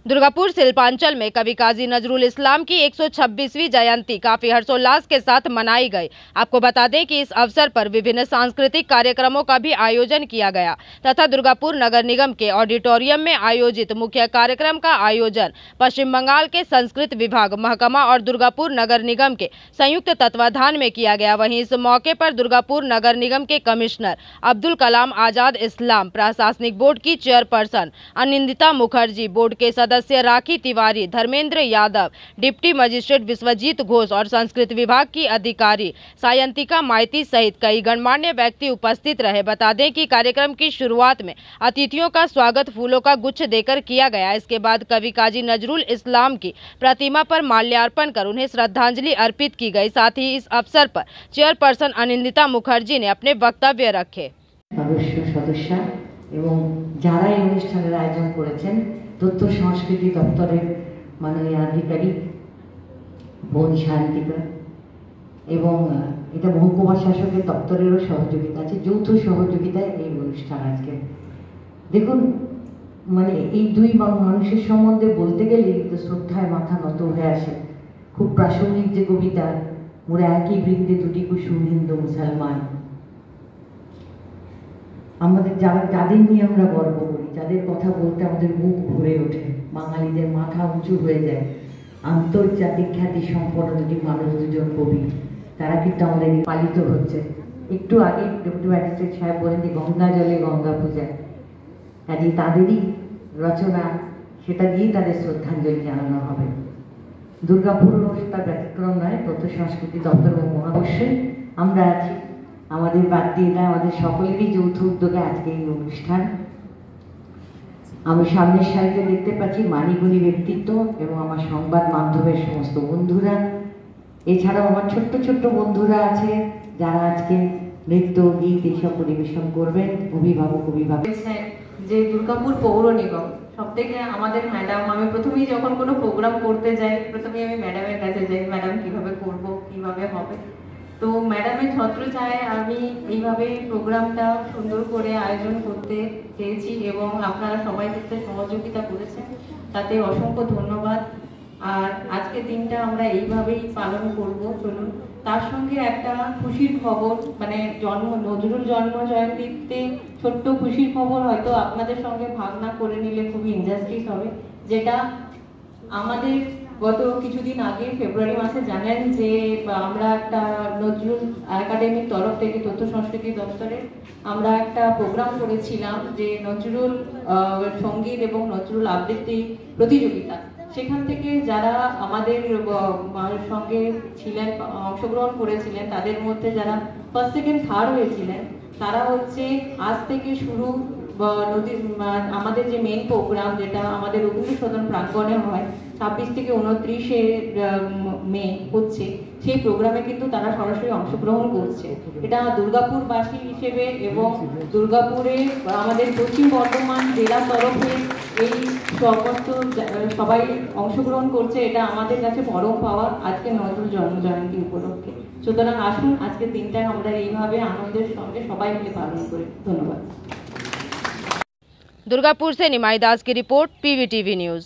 दुर्गापुर शिल्पांचल में कवि काजी नजरुल इस्लाम की 126वीं जयंती काफी हर्षोल्लास के साथ मनाई गई। आपको बता दें कि इस अवसर पर विभिन्न सांस्कृतिक कार्यक्रमों का भी आयोजन किया गया तथा दुर्गापुर नगर निगम के ऑडिटोरियम में आयोजित मुख्य कार्यक्रम का आयोजन पश्चिम बंगाल के संस्कृत विभाग महकमा और दुर्गापुर नगर निगम के संयुक्त तत्वाधान में किया गया। वहीं इस मौके पर दुर्गापुर नगर निगम के कमिश्नर अब्दुल कलाम आजाद इस्लाम, प्रशासनिक बोर्ड की चेयरपर्सन अनिंदिता मुखर्जी, बोर्ड के सदस्य राखी तिवारी, धर्मेंद्र यादव, डिप्टी मजिस्ट्रेट विश्वजीत घोष और संस्कृत विभाग की अधिकारी सायंतिका माइती सहित कई गणमान्य व्यक्ति उपस्थित रहे। बता दें कि कार्यक्रम की शुरुआत में अतिथियों का स्वागत फूलों का गुच्छ देकर किया गया। इसके बाद कवि काजी नजरुल इस्लाम की प्रतिमा पर माल्यार्पण कर उन्हें श्रद्धांजलि अर्पित की गई। साथ ही इस अवसर पर चेयरपर्सन अनिंदिता मुखर्जी ने अपने वक्तव्य रखे। तथ्य संस्कृति दफ्तर माननीय अधिकारी बोन शांतिका एवं महकुमा शासक दफ्तर सहयोगिता यौथ सहयोगिताय अनुष्ठान आज के देखुन माने दुई मानुषेर सम्बन्धे बोलते गेले तो श्रद्धाय माथा নত हये आसे। खूब प्रासंगिक जे कविता मोरा एकी बृंदे दुटी कुसुम हिंदू मुसलमान আমাদের যাদের নিয়ে আমরা গর্ব করি, যাদের কথা বলতে আমাদের মুখ ভরে ওঠে, বাঙালিদের মাথা উঁচু হয়ে যায়, আন্তর্জাতিক খ্যাতি সম্পন্ন দুটি মানুষ, দুজন কবি, তারা কিন্তু আমাদের পালিত হচ্ছে। একটু আগে ডেপুটি ম্যাজিস্ট্রেট সাহেব বলেন যে গঙ্গা জলে গঙ্গা পূজা, কাজে তাদেরই রচনা, সেটা দিয়েই তাদের শ্রদ্ধাঞ্জলি জানানো হবে। দুর্গাপুর তার ব্যতিক্রম নয়, তথ্য সংস্কৃতি দপ্তর ও অবশ্যই আমরা আছি। আমাদের বাদ দিয়ে না, আমাদের সকলেরই যৌথ উদ্যোগে আজকে এই অনুষ্ঠান। আমি সামনের সারিতে দেখতে পাচ্ছি মানিগুণী ব্যক্তিত্ব এবং আমার সংবাদ মাধ্যমের সমস্ত বন্ধুরা, এছাড়াও আমার ছোট্ট ছোট্ট বন্ধুরা আছে যারা আজকে নৃত্য গীত এইসব পরিবেশন করবেন। অভিভাবক যে দুর্গাপুর পৌর নিগম সব থেকে আমাদের ম্যাডাম, আমি প্রথমেই যখন কোনো প্রোগ্রাম করতে যাই প্রথমেই আমি ম্যাডামের কাছে যাই, ম্যাডাম কিভাবে করব, কিভাবে হবে। তো ম্যাডামের ছত্রছায়ায় আমি এইভাবে প্রোগ্রামটা সুন্দর করে আয়োজন করতে চেয়েছি এবং আপনারা সবাই ক্ষেত্রে সহযোগিতা করেছেন, তাতে অসংখ্য ধন্যবাদ। আর আজকের দিনটা আমরা এইভাবেই পালন করব। চলুন, তার সঙ্গে একটা খুশির খবর, মানে নজরুল জন্ম জয়ন্তীতে ছোট্ট খুশির খবর হয়তো আপনাদের সঙ্গে ভাগ না করে নিলে খুবই ইনজাস্টিস হবে। যেটা আমাদের গত কিছুদিন আগে ফেব্রুয়ারি মাসে জানেন যে আমরা একটা নজরুল একাডেমির তরফ থেকে তথ্য সংস্কৃতি দপ্তরে আমরা একটা প্রোগ্রাম করেছিলাম যে নজরুল সঙ্গীত এবং নজরুল আবৃত্তি প্রতিযোগিতা। সেখান থেকে যারা আমাদের সঙ্গে ছিলেন, অংশগ্রহণ করেছিলেন, তাদের মধ্যে যারা ফার্স্ট সেকেন্ড থার্ড হয়েছিলেন তারা হচ্ছে আজ থেকে শুরু আমাদের যে মেন প্রোগ্রাম যেটা আমাদের রবীন্দ্র সদন প্রাঙ্গণে হয় 26 থেকে 29 মে হচ্ছে, সেই প্রোগ্রামে কিন্তু তারা সরাসরি অংশগ্রহণ করছে। এটা দুর্গাপুরবাসী হিসেবে এবং দুর্গাপুরে আমাদের পশ্চিম বর্ধমান জেলার তরফে এই সমস্ত সবাই অংশগ্রহণ করছে, এটা আমাদের কাছে পরম পাওয়া আজকে নজরুল জন্মজয়ন্তী উপলক্ষে। সুতরাং আসুন আজকের দিনটা আমরা এইভাবে আনন্দের সঙ্গে সবাই মিলে পালন করি। ধন্যবাদ। दुर्गापुर से निमाई दास की रिपोर्ट, PVTV न्यूज़।